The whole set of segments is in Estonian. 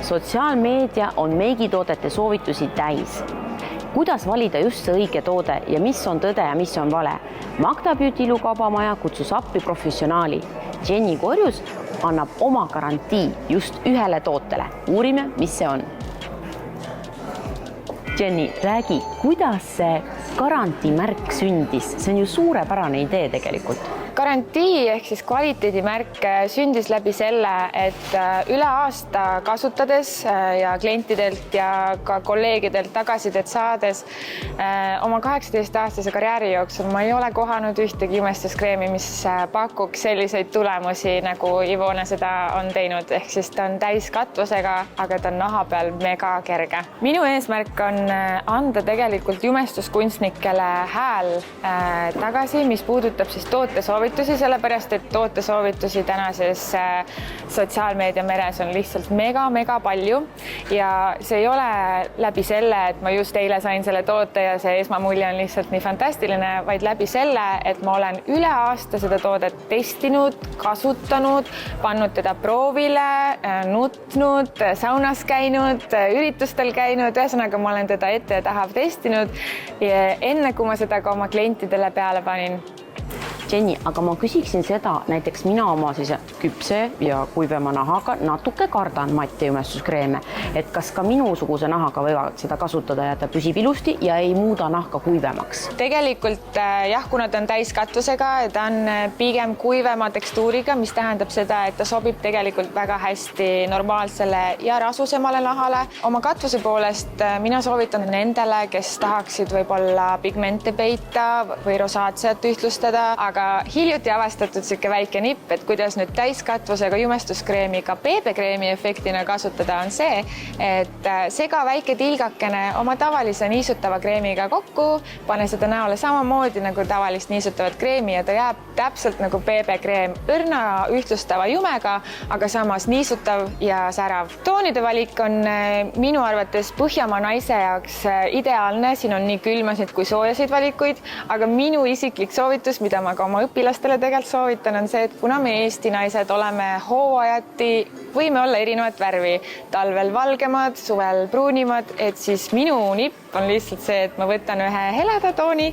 Sotsiaalmeedia on meigitoodete soovitusi täis. Kuidas valida just see õige toode ja mis on tõde ja mis on vale? Magda Beauty Kaubamaja kutsus appi professionaali. Jenny Korjus annab oma garantii just ühele tootele. Uurime, mis see on. Jenny, räägi, kuidas see garantiimärk sündis? See on ju suurepärane idee tegelikult. Garantii ehk siis kvaliteedimärk sündis läbi selle, et üle aasta kasutades ja klientidelt ja ka kolleegidelt tagasisidet saades oma 18-aastase karjääri jooksul ma ei ole kohanud ühtegi imestuskreemi, mis pakuks selliseid tulemusi, nagu Ivone seda on teinud. Ehk siis ta on täiskatvusega, aga ta on naha peal mega kerge. Minu eesmärk on anda tegelikult jumestuskunstnikele hääl tagasi, mis puudutab siis tootesoovitusi, sellepärast, et tootesoovitusi tänases sotsiaalmeedia meres on lihtsalt mega palju ja see ei ole läbi selle, et ma just eile sain selle toote ja see esmamulje on lihtsalt nii fantastiline, vaid läbi selle, et ma olen üle aasta seda toodet testinud, kasutanud, pannud teda proovile, nutnud, saunas käinud, üritustel käinud, ühesõnaga ma olen teda ette ja taha testinud enne, kui ma seda ka oma klientidele peale panin. Jenny, aga ma küsiksin seda, näiteks mina oma küpse ja kuivema nahaga natuke kardan matte jumestuskreeme, et kas ka minusuguse nahaga võivad seda kasutada ja ta püsib ilusti ja ei muuda nahka kuivemaks? Tegelikult jah, kuna ta on täiskatusega, ta on pigem kuivema tekstuuriga, mis tähendab seda, et ta sobib tegelikult väga hästi normaalsele ja rasusemale nahale. Oma katvuse poolest mina soovitan nendele, kes tahaksid võib-olla pigmente peita või rosaatset ühtlustada, aga hiljuti avastatud siuke väike nipp, et kuidas nüüd täiskatvusega jumestuskreemiga BB-kreemi efektina kasutada on see, et sega väike tilgakene oma tavalise niisutava kreemiga kokku, pane seda näole samamoodi nagu tavalist niisutavat kreemi ja ta jääb täpselt nagu BB-kreem õrna ühtlustava jumega, aga samas niisutav ja särav. Toonide valik on minu arvates Põhjamaa naise jaoks ideaalne, siin on nii külmasid kui soojasid valikuid, aga minu isiklik soovitus, mida ma ka oma õpilastele tegelikult soovitan, on see, et kuna me Eesti naised oleme hooajati, võime olla erinevat värvi, talvel valgemad, suvel pruunimad, et siis minu nipp on lihtsalt see, et ma võtan ühe heleda tooni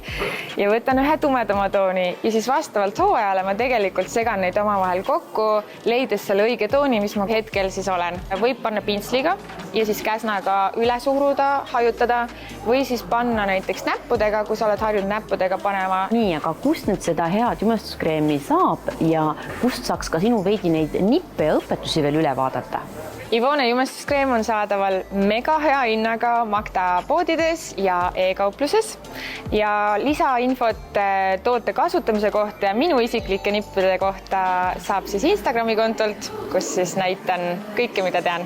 ja võtan ühe tumedama tooni ja siis vastavalt hooajale ma tegelikult segan neid omavahel kokku, leides selle õige tooni, mis ma hetkel siis olen. Võib panna pintsliga ja siis käsnaga üle suruda, hajutada või siis panna näiteks näppudega, kui sa oled harjunud näppudega panema. Nii, aga kust nüüd seda head jumestuskreemi saab ja kust saaks ka sinu veidi neid nippe ja õpetusi veel üle vaadata? Ivone jumestuskreem on saadaval mega hea hinnaga Magda poodides ja e-kaupluses ja lisainfot toote kasutamise kohta ja minu isiklike nippude kohta saab siis Instagrami kontolt, kus siis näitan kõike, mida tean.